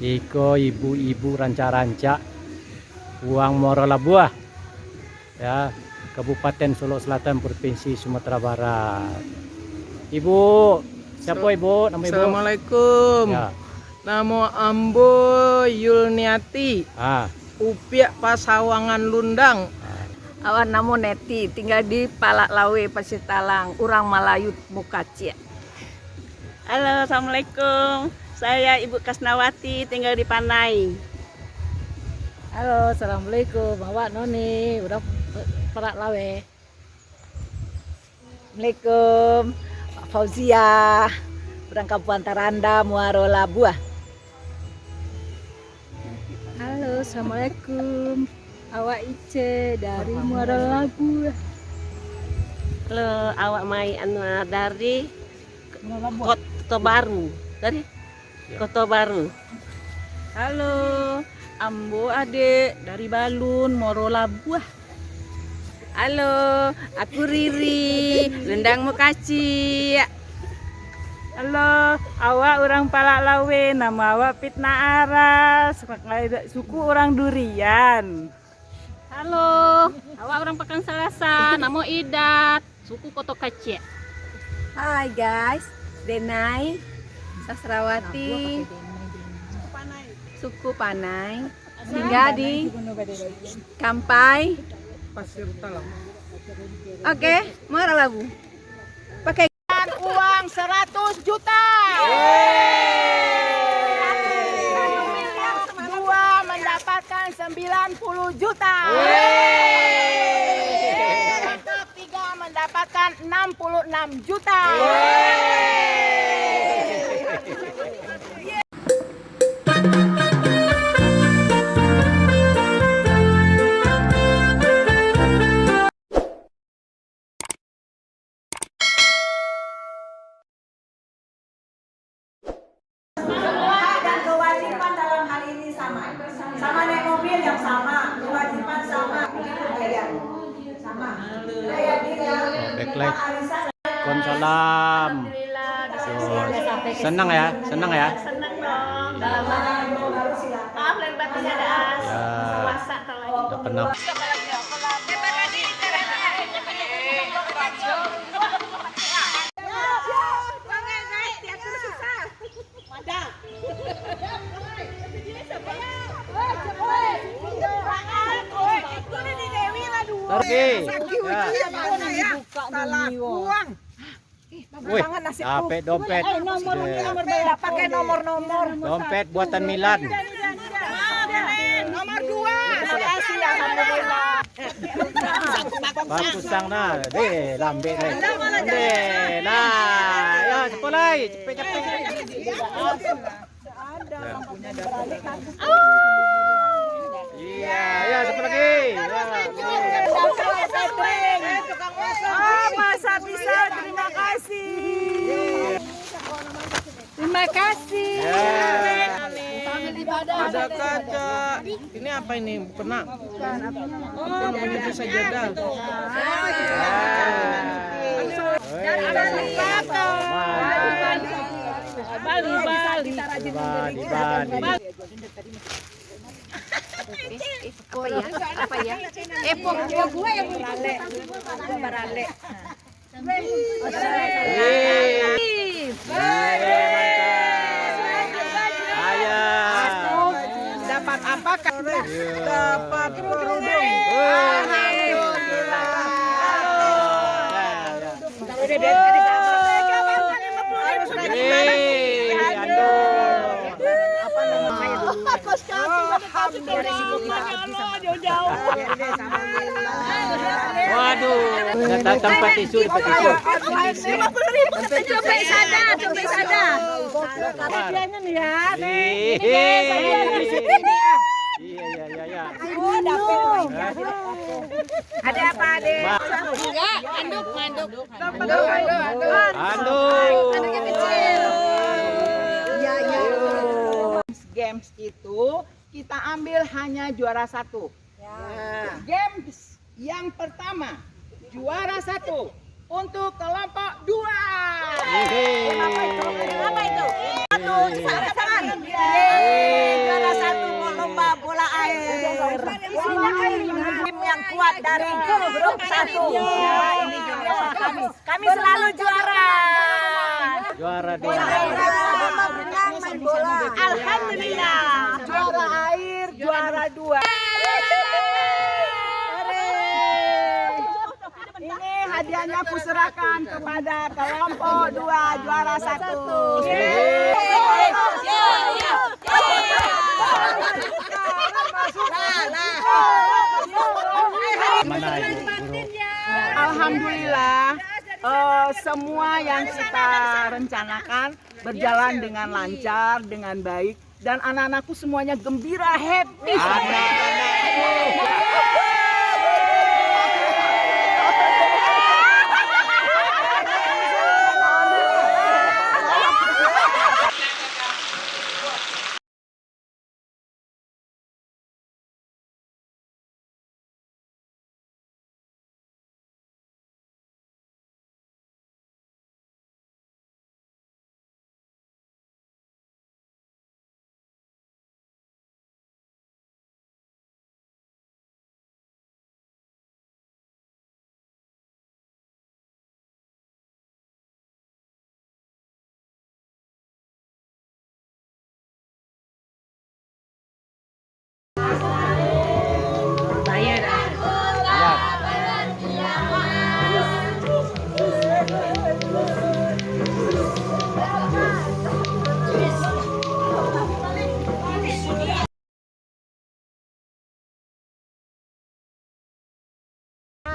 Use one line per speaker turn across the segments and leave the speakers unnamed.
Iko ibu-ibu ranca-ranca Uang Morolabuah ya, Kabupaten Solo Selatan, Provinsi Sumatera Barat. Ibu, siapa ibu? Nama ibu?
Assalamualaikum.
Ya.
Nama Ambo Yulniati. Upiak Pasawangan Lundang.
Awan namo Neti, tinggal di Palak Lawe, Pasir Talang, Urang Malayut Mukacia.
Halo, assalamualaikum. Saya Ibu Kasnawati, tinggal di Panai.
Halo, assalamualaikum. Awak Noni, udah Palak Lawe. Assalamualaikum, Pak Fauzia, Urang Kabupaten Taranda, Morolabuah.
Halo, assalamualaikum. Awak Ice dari Morolabuah.
Halo, awak Mai Anwar dari Kota Baru. Dari Kota Baru.
Halo, Ambo Ade dari Balun, Morolabuah.
Halo, aku Riri, Lendang Mukaci.
Halo, awak orang Palak Lawe, nama awak Pitna Aras, suku orang Durian.
Halo, awak orang Pekan Selasa, nama Idat, suku Koto Kacia.
Hai guys, Denai, Sasrawati, suku Panai, tinggal di Kampai,
Pasir Talang.
Oke, Morolabu. Pakai
Uang 100 juta. Dua mendapatkan 90 juta. Tiga mendapatkan 66 juta.
Kewajiban dalam hal ini sama naik mobil yang sama, kewajiban sama, bayar sama.
Backlight. Waalaikumsalam. Senang ya, senang ya.
Senang dong. Maaf lahir batin ya, Das. Puasa terlalu.
Udah kenal. Wih, dapat dompet.
Pakai nomor-nomor.
Dompet buatan Milan.
Nomor 2. Alhamdulillah.
Bagus sang nah, deh lambe deh. Deh, nah, ya cepet lagi, cepet. Iya, ya cepet lagi.
Masa bisa, terima kasih.
Terima kasih.
Ada kaca. Ini apa ini? Kena. Oh, namanya bisa sajadah.
Bali.
apa ya? Pokok gue yang barale.
Dapat apa kan?
Dapat kerudung.
Waduh, datang tempat tisu, tempat tisu.
50.000. Coba sada.
Hadiahnya nih ya.
Iya.
Ada apa, Ade?
Enggak, anduk.
Anduknya kecil.
Games itu kita ambil hanya juara 1. Games yang pertama juara 1 untuk kelompok 2.
Yeay.
Apa itu? Satu, tangan.
terkuat dari grup 1. Ya, ini juga kami. Kami selalu juara.
Juara dua.
Main bola. Alhamdulillah.
Juara air, juara 2. Ini hadiahnya aku serahkan kepada kelompok 2 juara 1.
Mana Ibu Guru?
Alhamdulillah, semua yang kita rencanakan berjalan dengan lancar, dengan baik, dan anak-anakku semuanya gembira, happy.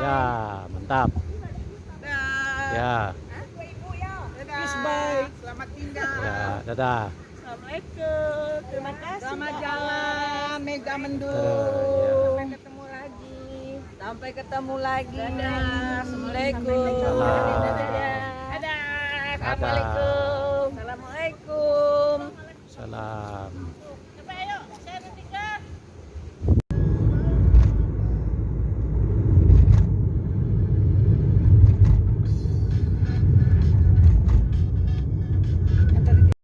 Ya, mantap. Ya,
Baik, selamat tinggal.
ya, dadah.
Assalamualaikum. Terima kasih.
Selamat jalan, Mega Mendung.
Ya.
Ketemu lagi. Sampai ketemu lagi. Assalamualaikum.
Salam.
Dadah.
Assalamualaikum.
Assalamualaikum.
Salam.